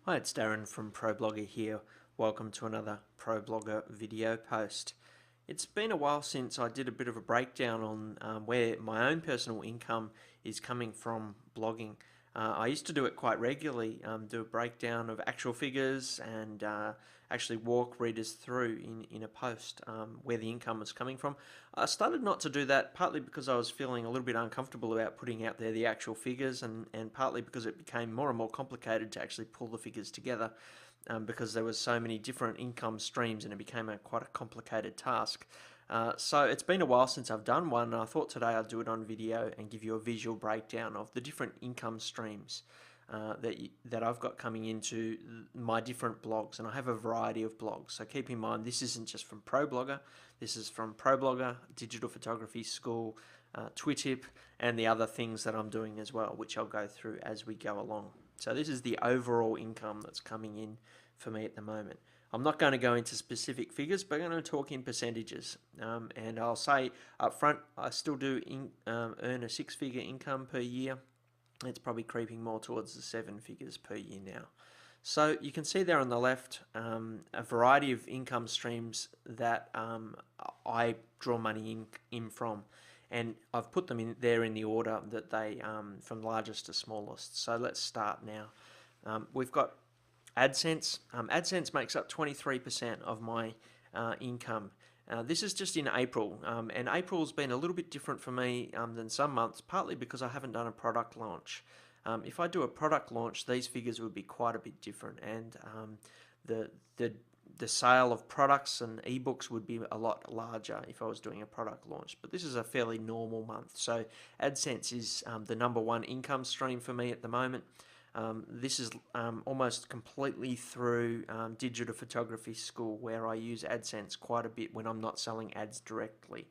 Hi, it's Darren from ProBlogger here. Welcome to another ProBlogger video post. It's been a while since I did a bit of a breakdown on where my own personal income is coming from blogging. I used to do it quite regularly, do a breakdown of actual figures and actually walk readers through in a post where the income was coming from. I started not to do that partly because I was feeling a little bit uncomfortable about putting out there the actual figures and partly because it became more and more complicated to actually pull the figures together because there was so many different income streams and it became quite a complicated task. So it's been a while since I've done one, and I thought today I'd do it on video and give you a visual breakdown of the different income streams that I've got coming into my different blogs, and I have a variety of blogs. So keep in mind, this isn't just from ProBlogger. This is from ProBlogger, Digital Photography School, Twitip, and the other things that I'm doing as well, which I'll go through as we go along. So this is the overall income that's coming in for me at the moment. I'm not going to go into specific figures, but I'm going to talk in percentages. And I'll say up front, I still do earn a six-figure income per year. It's probably creeping more towards the seven figures per year now. So you can see there on the left a variety of income streams that I draw money in from. And I've put them in there in the order that they, from largest to smallest. So let's start now. We've got AdSense. AdSense makes up 23% of my income. This is just in April, and April's been a little bit different for me than some months, partly because I haven't done a product launch. If I do a product launch, these figures would be quite a bit different, and the the the sale of products and ebooks would be a lot larger if I was doing a product launch. But this is a fairly normal month, so AdSense is the number one income stream for me at the moment. This is almost completely through Digital Photography School, where I use AdSense quite a bit when I'm not selling ads directly.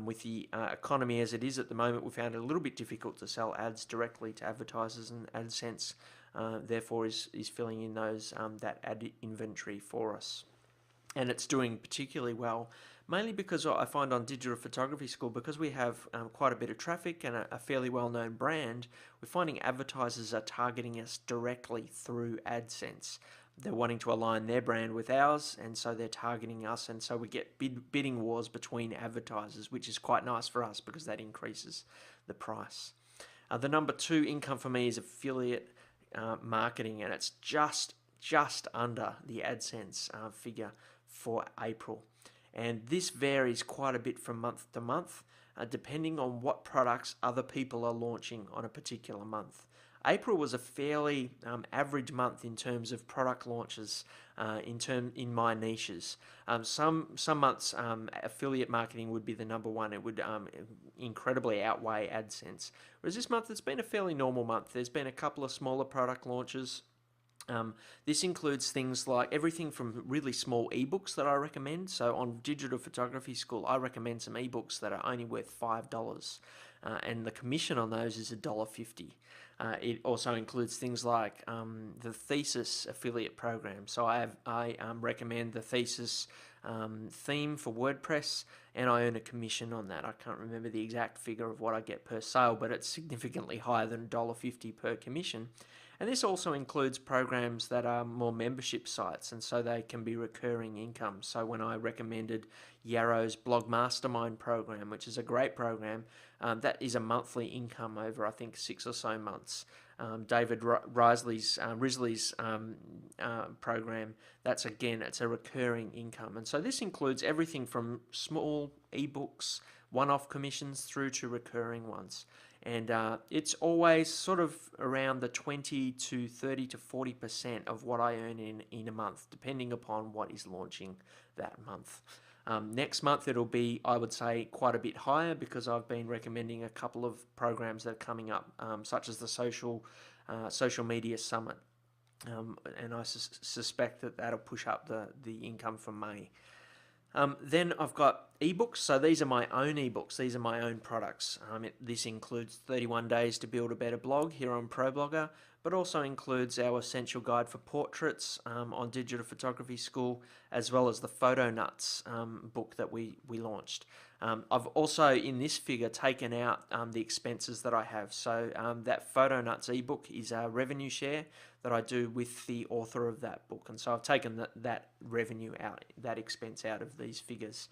With the economy as it is at the moment, we found it a little bit difficult to sell ads directly to advertisers, and AdSense therefore is filling in those that ad inventory for us. And it's doing particularly well, mainly because I find on Digital Photography School, because we have quite a bit of traffic and a fairly well-known brand, we're finding advertisers are targeting us directly through AdSense. They're wanting to align their brand with ours, and so they're targeting us, and so we get bidding wars between advertisers, which is quite nice for us because that increases the price. The number two income for me is affiliate marketing, and it's just under the AdSense figure for April. And this varies quite a bit from month to month, depending on what products other people are launching on a particular month. April was a fairly average month in terms of product launches in my niches. Some months affiliate marketing would be the number one. It would incredibly outweigh AdSense. Whereas this month it's been a fairly normal month. There's been a couple of smaller product launches. This includes things like everything from really small ebooks that I recommend. So on Digital Photography School, I recommend some ebooks that are only worth $5, and the commission on those is $1.50. It also includes things like the Thesis affiliate program. So I recommend the Thesis theme for WordPress, and I earn a commission on that. I can't remember the exact figure of what I get per sale, but it's significantly higher than $1.50 per commission. And this also includes programs that are more membership sites, and so they can be recurring income. So when I recommended Yarrow's Blog Mastermind program, which is a great program, that is a monthly income over, I think, 6 or so months. David Risley's program, that's again, it's a recurring income. And so this includes everything from small ebooks, one-off commissions, through to recurring ones. And it's always sort of around the 20 to 30 to 40% of what I earn in a month, depending upon what is launching that month. Next month it'll be, I would say, quite a bit higher because I've been recommending a couple of programs that are coming up, such as the social media summit, and I suspect that that'll push up the income for May. Then I've got ebooks. So these are my own ebooks. These are my own products. This includes 31 Days to Build a Better Blog here on ProBlogger, but also includes our Essential Guide for Portraits on Digital Photography School, as well as the Photo Nuts book that we launched. I've also, in this figure, taken out the expenses that I have. So that Photo Nuts ebook is a revenue share that I do with the author of that book. And so I've taken that revenue out, that expense out of these figures.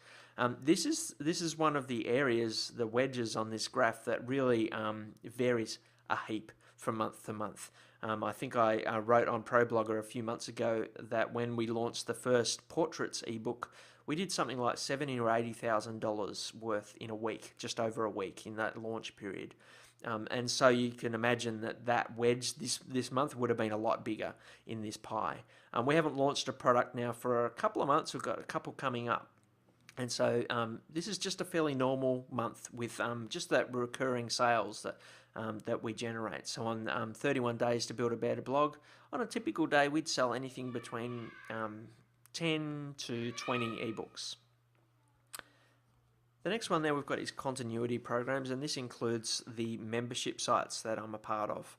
This is one of the areas, the wedges on this graph, that really varies a heap from month to month. I think I wrote on ProBlogger a few months ago that when we launched the first Portraits ebook, we did something like $70,000 or $80,000 worth in a week, just over a week in that launch period. And so you can imagine that wedge this month would have been a lot bigger in this pie. We haven't launched a product now for a couple of months. We've got a couple coming up. And so this is just a fairly normal month with just that recurring sales that we generate. So on 31 Days to Build a Better Blog, on a typical day, we'd sell anything between 10 to 20 ebooks. The next one there we've got is continuity programs, and this includes the membership sites that I'm a part of,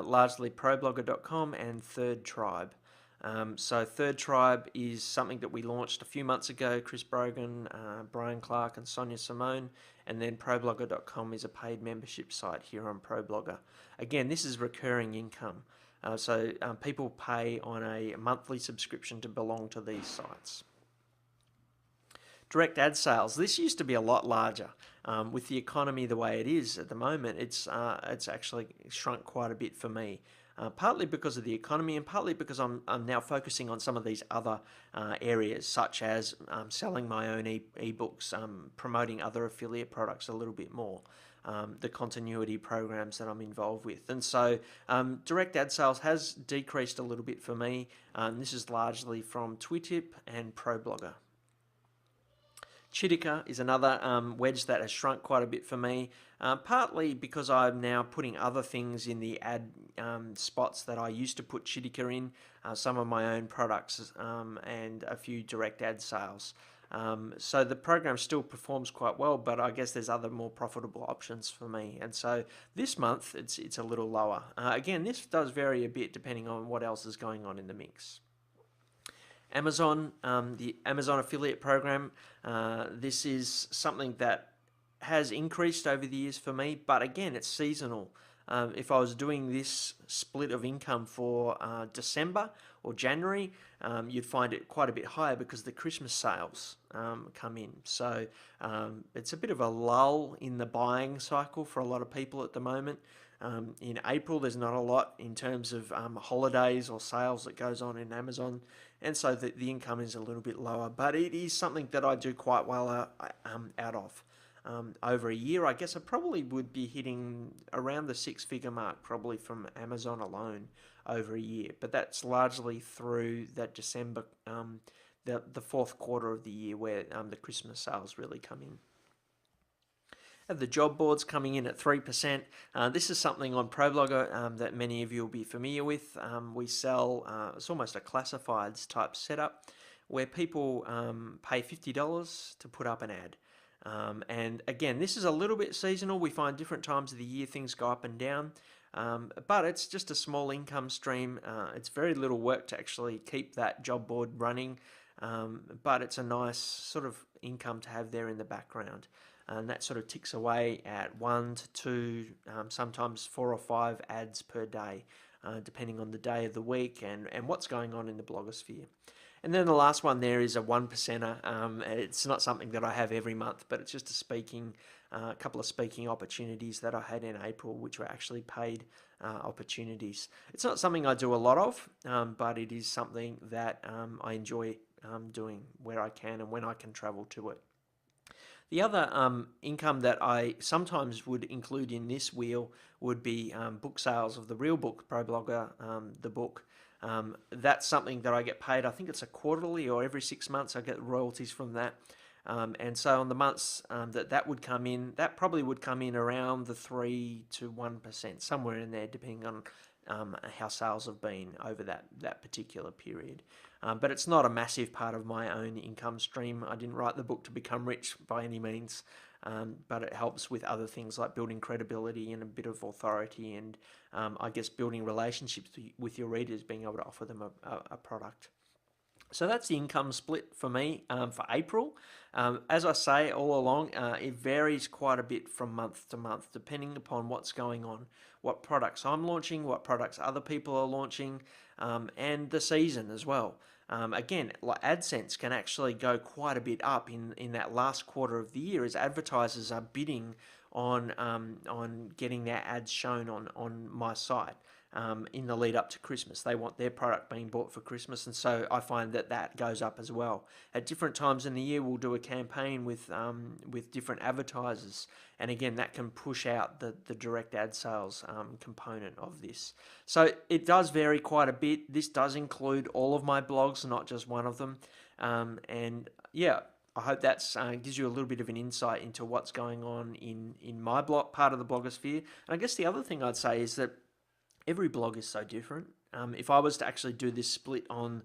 largely ProBlogger.com and Third Tribe. So Third Tribe is something that we launched a few months ago. Chris Brogan, Brian Clark and Sonia Simone, and then ProBlogger.com is a paid membership site here on ProBlogger. Again, this is recurring income. So people pay on a monthly subscription to belong to these sites. Direct ad sales. This used to be a lot larger. With the economy the way it is at the moment, it's actually shrunk quite a bit for me. Partly because of the economy and partly because I'm now focusing on some of these other areas, such as selling my own ebooks, promoting other affiliate products a little bit more, the continuity programs that I'm involved with. And so direct ad sales has decreased a little bit for me. This is largely from Twitip and ProBlogger. Chitika is another wedge that has shrunk quite a bit for me, partly because I'm now putting other things in the ad spots that I used to put Chitika in, some of my own products and a few direct ad sales. So the program still performs quite well, but I guess there's other more profitable options for me. And so this month it's a little lower. Again, this does vary a bit depending on what else is going on in the mix. Amazon, the Amazon affiliate program, this is something that has increased over the years for me, but again, it's seasonal. If I was doing this split of income for December or January, you'd find it quite a bit higher because the Christmas sales come in. So it's a bit of a lull in the buying cycle for a lot of people at the moment. In April, there's not a lot in terms of holidays or sales that goes on in Amazon, and so the income is a little bit lower, but it is something that I do quite well out of. Over a year, I guess I probably would be hitting around the six-figure mark probably from Amazon alone over a year, but that's largely through that December, the fourth quarter of the year where the Christmas sales really come in. Have the job boards coming in at 3%. This is something on ProBlogger that many of you will be familiar with. We sell, it's almost a classifieds type setup where people pay $50 to put up an ad. And again, this is a little bit seasonal. We find different times of the year things go up and down, but it's just a small income stream. It's very little work to actually keep that job board running, but it's a nice sort of income to have there in the background. And that sort of ticks away at 1 to 2, sometimes 4 or 5 ads per day, depending on the day of the week and what's going on in the blogosphere. And then the last one there is a 1%er. It's not something that I have every month, but it's just a couple of speaking opportunities that I had in April, which were actually paid opportunities. It's not something I do a lot of, but it is something that I enjoy doing where I can and when I can travel to it. The other income that I sometimes would include in this wheel would be book sales of the Real Book ProBlogger, the book. That's something that I get paid. I think it's a quarterly or every 6 months I get royalties from that. And so on the months that would come in, that probably would come in around the 3 to 1%, somewhere in there, depending on how sales have been over that particular period. but it's not a massive part of my own income stream. I didn't write the book to become rich by any means, but it helps with other things like building credibility and a bit of authority, and I guess building relationships with your readers, being able to offer them a product. So that's the income split for me for April. As I say all along, it varies quite a bit from month to month, depending upon what's going on, what products I'm launching, what products other people are launching, and the season as well. Again, like AdSense can actually go quite a bit up in that last quarter of the year as advertisers are bidding on getting their ads shown on my site. In the lead up to Christmas. They want their product being bought for Christmas, and so I find that goes up as well. At different times in the year, we'll do a campaign with different advertisers, and again, that can push out the direct ad sales component of this. So it does vary quite a bit. This does include all of my blogs, not just one of them, and yeah. I hope that gives you a little bit of an insight into what's going on in my blog part of the blogosphere. And I guess the other thing I'd say is that every blog is so different. If I was to actually do this split on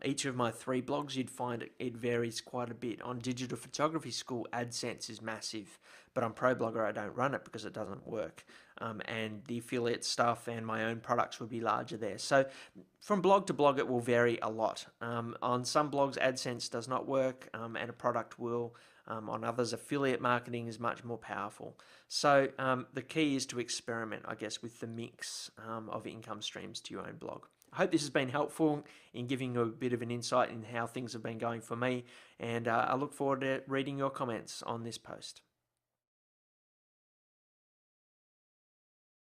each of my 3 blogs, you'd find it varies quite a bit. On Digital Photography School, AdSense is massive, but on ProBlogger, I don't run it because it doesn't work. And the affiliate stuff and my own products would be larger there. So from blog to blog, it will vary a lot. On some blogs, AdSense does not work, and a product will. On others, affiliate marketing is much more powerful. So the key is to experiment, I guess, with the mix of income streams to your own blog. I hope this has been helpful in giving you a bit of an insight in how things have been going for me, and I look forward to reading your comments on this post.